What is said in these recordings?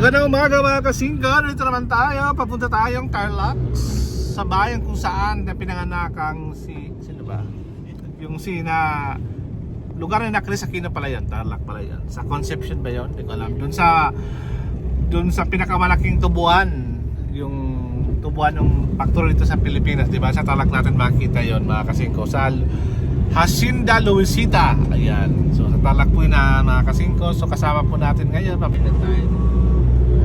Magandang umaga mga kasinggan. Dito naman tayo. Papunta tayong Tarlac, sa bayan kung saan na pinanganak ang sino ba? Yung na lugar na Chris Aquino pala yun. Tarlac pala yun. Sa Conception ba yun? Hindi ko alam. Doon sa pinakamalaking tubuan, yung tubuan ng factory dito sa Pilipinas, di ba? Sa Tarlac natin makikita yon mga kasingko. Sa Hacienda Luisita. Ayan. So sa Tarlac po yun na mga kasingko. So kasama po natin ngayon. Papinan tayo.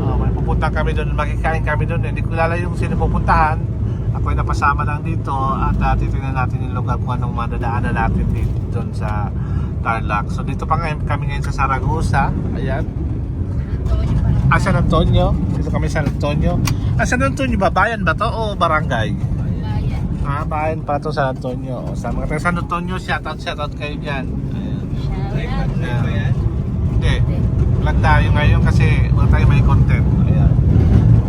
May pupunta kami doon, makikain kami doon. Hindi ko lala yung sino pupuntahan. Ako ay napasama lang dito at titingnan natin yung lugar kung anong madadaanan natin dito doon sa Tarlac. So dito pa ngayon, kami ngayon sa Zaragoza. Ayan. San Antonio. Dito kami sa San Antonio. San Antonio ba? Bayan ba to o barangay? Bayan. Bayan pa to San Antonio. O, sa mga taga San Antonio, shoutout kayo dyan. Ayan. Hindi. Vlog tayo ngayon kasi wala tayo may content. Ayan.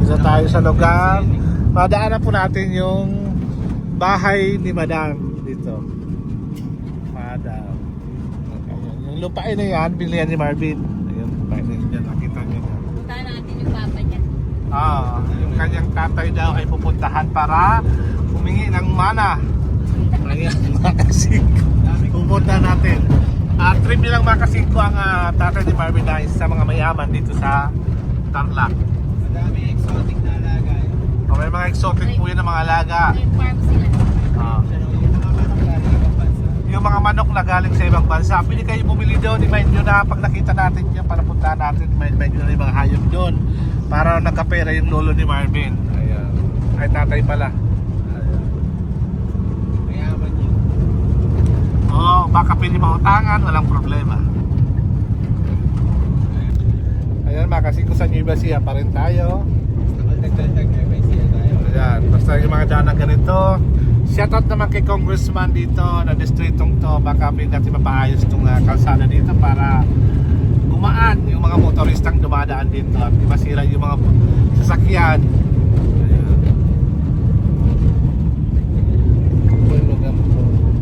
Isa tayo sa lugar. Madaanan po natin yung bahay ni Madam dito. Madam. Yung lupain na yan, bilihan ni Marvin. Ayun, lupain na yan. Nakita nyo na. Puntahan natin yung papa niya. Yung kanyang tatay daw ay pupuntahan para humingi ng mana. Ayan, makasig. Pupunta natin. Trip nilang makasig ko ang tatay ni Marvin na isa sa mga mayaman dito sa Tarlac. Madami exotic na alaga. May mga exotic po yun ng mga alaga. May farm sila. Yung mga manok na galing sa ibang bansa, pwede kayo bumili doon. I-mind nyo na pag nakita natin yan, para puntahan natin, i-mind nyo na yung mga hayop doon. Para nagkapera yung lolo ni Marvin. Ayan. Ay tatay pala. Mayaman yun. Baka pwede mautangan, walang problema. Ayan, makasing sa New Basia pa rin tayo. Nagdagdag na may siya tayo. Ayan, basta yung mga daan na ganito. Shoutout naman kay Congressman dito na distritong to. Baka pwede natin mapaayos itong kalsada dito para gumaan yung mga motoristang dumadaan dito at masira yung mga sasakyan.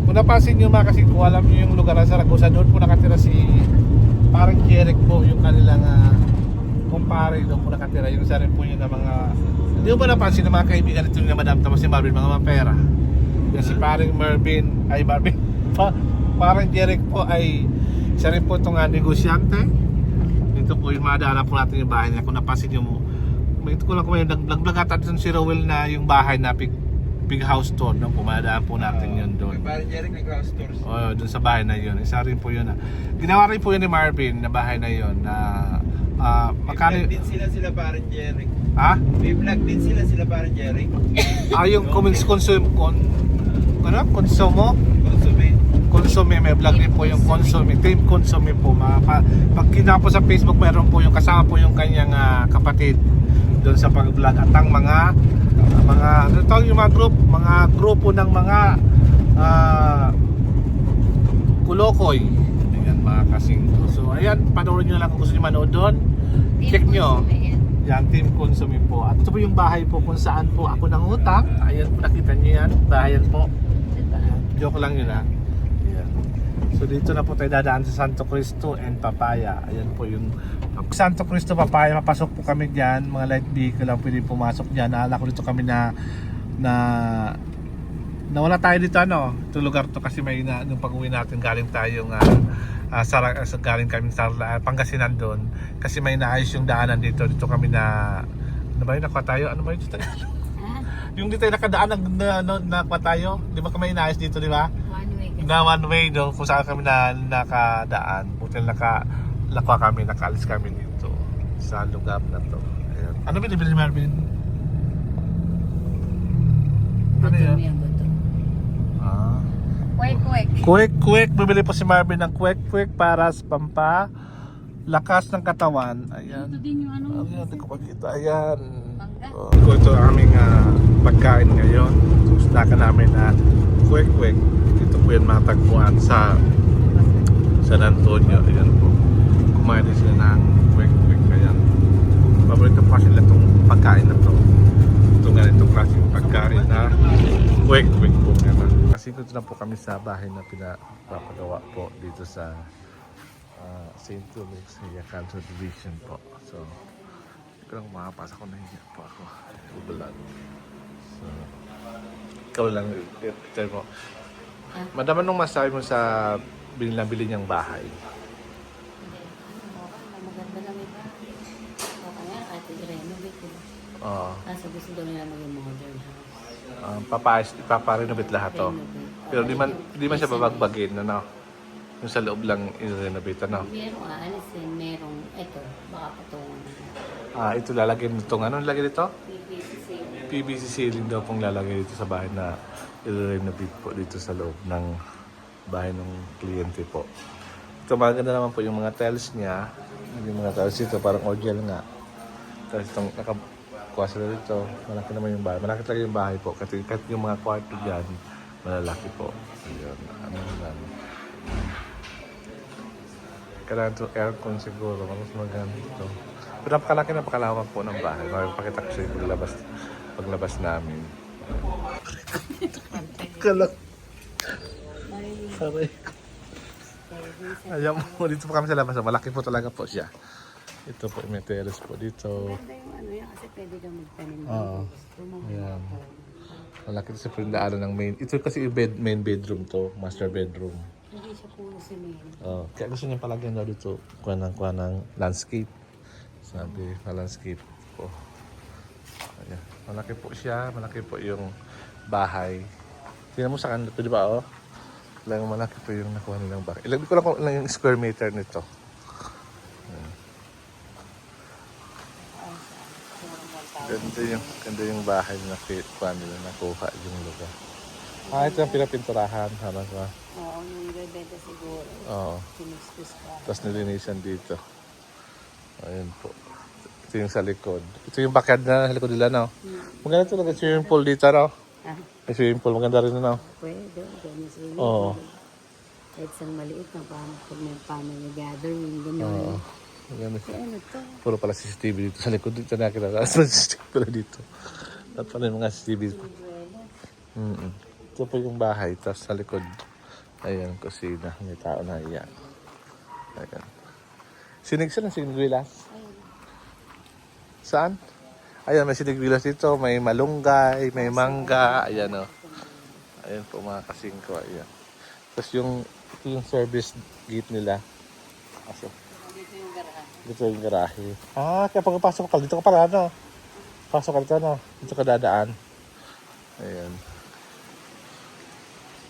Kung napansin nyo mga kasi kung alam nyo yung lugar sa Zaragoza, doon po nakatira si parang Jeric po, yung kanilang kumpare, doon po nakatira. Yung isa rin po yun na mga, hindi mo ba napansin ng mga kaibigan ito yung Madam Thomas si Marvin, mga mapera. Yung si parang parang Jeric po ay isa rin po itong negosyante. Dito po yung madaanan po natin yung bahay niya. Kung napansin nyo mo, ito ko lang kung may nag-vlog at si Rowell na yung bahay na big house to, no? Pumadaan po natin yun doon. Parang Jeric nag-house tours. Doon sa bahay na yun. Isa rin po yun. Ginawa rin po yun ni Marvin na bahay na yun na May vlog din sila parang Jeric. May vlog din sila parang Jeric. Yung Consume, may vlog din po yung Consume, Team Consume po. Pag kina po sa Facebook, meron po yung kasama po yung kanyang kapatid doon sa pag-vlog at ang mga yung mga grupo ng mga kulokoy. Ayan mga kasing. So ayan, panoorin nyo lang kung gusto nyo manood doon. Check nyo. Yan, Team Consume po. At ito po yung bahay po kung saan po ako nangutang. Ayan po, nakita nyo yan. Bahayan po. Joke lang yun Ayan. So dito na po tayo dadaan sa Santo Cristo and Papaya. Ayan po yung Santo Cristo, Papaya. Mapasok po kami dyan. Mga light vehicle lang pwede pumasok dyan. Naalala ko dito kami na wala tayo dito Ito lugar to kasi may nung pag-uwi natin galing tayong galing kami sa Pangasinan doon. Kasi may naayos yung daanan dito. Dito kami ano ba yun? Nakuha tayo? Ano ba yun? Yung dito yung nakadaan nakuha tayo. Di ba kami inaayos dito, di ba? One way doon kung saan kami nakadaan. Buti nakuha kami, nakaalis kami dito sa lugar na to. Ayan. Ano binibili ni Marvin? Ano yan? Kwek. Bibili po si Marvin ng kwek para sa pampalakas ng katawan. Ayan. Ito din yung Hindi ko makita. Ayan. Ito ang aming pagkain ngayon. So, snakan namin na kwek. Ito po yung matagpuan sa San Antonio. Ayan po. Kumain din sila ng kwek. Ayan. Paborito pa sila itong pagkain na ito. Ito nga itong klaseng pagkain na kwek po. Kasi ito na po kami sa bahay na pinapagawa po dito sa St. Luke's Cancer Division po. So Kailang makapasok ko, nahihiya po ako. Vlog. So, ikaw lang, tell mo. Madama nung masabi mo sa binili niyang bahay. Hindi. Maganda lang iba. O kaya kahit i-renovate ko. Oo. Kaso gusto daw nila maging modern house. Ipaparenovate lahat to. Pero di man siya babagbagin, ano? Yung sa loob lang i-renovate, ano? Merong aalisin, merong, eto, baka patungan na. Ito lalagyan nitong, ano lalagyan dito? PVC. PVC ceiling daw pong lalagay dito sa bahay na i-renovate po dito sa loob ng bahay ng kliyente po. Ito maganda naman po yung mga tiles niya. Yung mga tiles dito parang original nga. Tapos itong nakakuha sila dito. Malaki naman yung bahay. Malaki talaga yung bahay po. Kasi yung mga kwarto dyan, malalaki po. Ayun. Ano lang. Kailangan ito aircon siguro. Mas maganda ito. Pero napakalawak po ng bahay. Makipakita ko sa iyo paglabas namin. Kalak. Sorry. Ayan mo, dito po kami sa labas. Malaki po talaga po siya. Ito po, may terrace po dito. Maganda yung ano yan kasi pwede kang magtanim. Oo. Gusto mo. Ayan. Malaki ito sa pindaanan ng main. Ito kasi yung main bedroom to, master bedroom. Hindi siya puro cement. Kaya gusto niya palagyan daw dito kuha ng landscape. Sabi na landscape po. Ayan. Malaki po siya, malaki po yung bahay. Tingnan mo sa kanila, di ba oh? Malaki po yung nakuha nilang bahay. Ilan ko lang kung ilang yung square meter nito. Ayan. Ganda yung bahay na nakuha nila, nakuha yung lugar. Ito yung pinapinturahan. Oo, nung ibebenta siguro. Oo. Kiniskus pa. Tapos nilinisan dito. Ayun po. Ito yung sa likod. Ito yung backyard na sa likod nila, no? Maganda talaga yung swimming pool dito, no? May swimming pool, maganda rin, no? Pwede. Ganyan swimming Oo. pool. Kahit isang maliit na pag may family gathering, gano'n. Oo. Maganda siya. Ano to? Puro pala CCTV dito sa likod. Dito nakita ka. CCTV pala dito. At pala yung mga CCTV. Ito po yung bahay. Tapos sa likod. Ayan, kusina. May tao na iyan. Ayan. Sinigwilas. Saan? Ayan, may sinigwilas dito. May malunggay, may mangga. Ayan, o. Ayan po mga kasingko. Ayan. Tapos ito yung service gate nila. Aso. Dito yung garahe. Dito yung garahe. Kaya pagpasok ka, dito ka pala, no? Pasok ka dito, no? Dito ka dadaan. Ayan.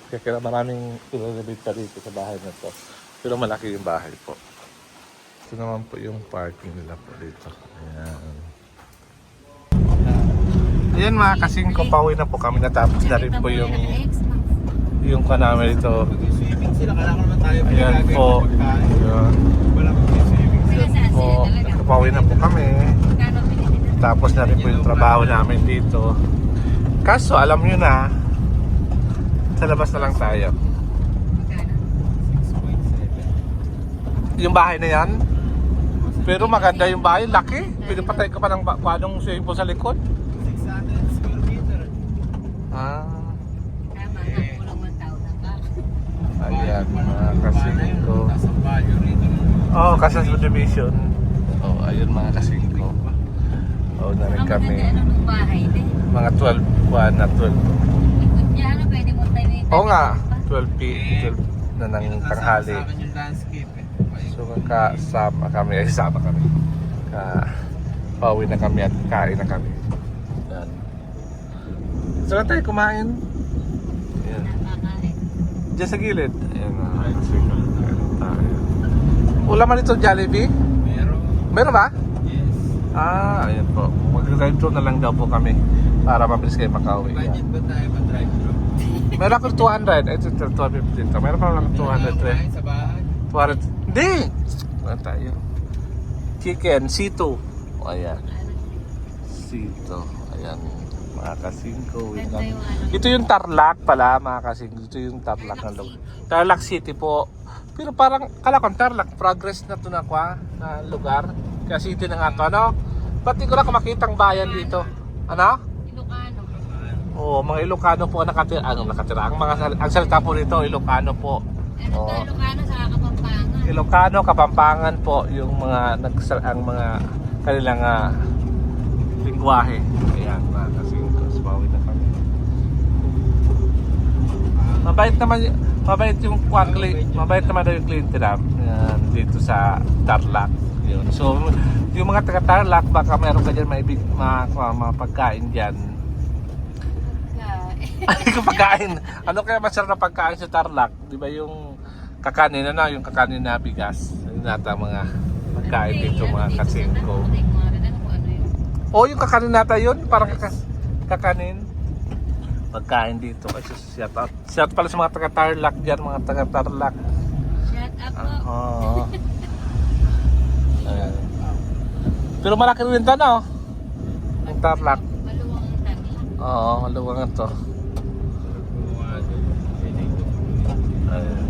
Kaya maraming i-renovate pa dito sa bahay na to. Pero malaki yung bahay po. Ito naman po yung parking nila po dito. Ayan. Ayan mga kasingko, pauwi na po kami. Natapos na rin po yung kanami dito. Swimming sila, kailangan naman tayo. Ayan po. Ayan. Wala po yung swimming sila. Po, pauwi na po kami. Tapos na rin po yung trabaho namin dito. Kaso alam nyo na, sa labas na lang tayo. 6.7. Yung bahay na yan, pero maganda yung bahay, laki. Pwede patay ka pa ng kwadong swimming pool sa likod. 600 square meter. Tama na, kulang 1,000 pa. Ayan, mga kasingko. Nasa value rito. Kasi subdivision. Ayun mga kasingko. Na rin Ang kami. maganda nung bahay din. Mga 12 buwan na 12. Likod niya, pwede mo tayo Nga, 12 na ng tanghali. Sa akin yung landscape eh. So sama kami. Pauwi na kami at kain na kami. Yan. Saan tayo kumain? Yan. Nakakain. Diyan sa gilid. Ayan na. Tayo. Ulaman ito Jollibee? Meron. Meron ba? Yes. Ayan po. Mag-drive-thru na lang daw po kami para mabilis kayo makauwi. Budget ba tayo pa drive-thru? Meron ako 200. Ito 250 dito. Meron pa lang 200. Kumain sa bahay. 200. Hindi! Wala tayo. Chicken, C2. Ayan. C2. Ayan. Mga kasingko. Ganda yung ano. Ito yung Tarlac pala, mga kasingko. Ito yung Tarlac na lugar. Tarlac City po. Pero parang, kala ko Tarlac, progress na ito na lugar. Kaya city na nga ito, ano? Ba't di ko na makitang bayan dito? Ano? Ilocano. Oo, mga Ilocano po ang nakatira. Ang salita po dito, Ilocano po. Ano to, Ilocano sa Kapampangan. Ilocano, Kapampangan po yung mga kanilang lingwahe. Ayan, mga kasingko. Bawi na kami. Mabait yung mabait naman daw yung cliente namin dito sa Tarlac. Yun. So, yung mga taga Tarlac, baka meron ka dyan mga pagkain dyan. Ay, kung pagkain. Ano kaya masarap na pagkain sa Tarlac? Di ba yung kakanin yung kakanin na bigas? Yun nata mga pagkain dito mga kasingko. O yung kakanin nata yun, parang kakanin. Pagkain dito. Ay, shout out. Shout pala sa mga taga Tarlac dyan, mga taga Tarlac. Shut up po. Oo. Ayan. Pero malaki rin ito, no? Ang Tarlac. Maluwang ang Tarlac. Oo, maluwang ito. Ayan.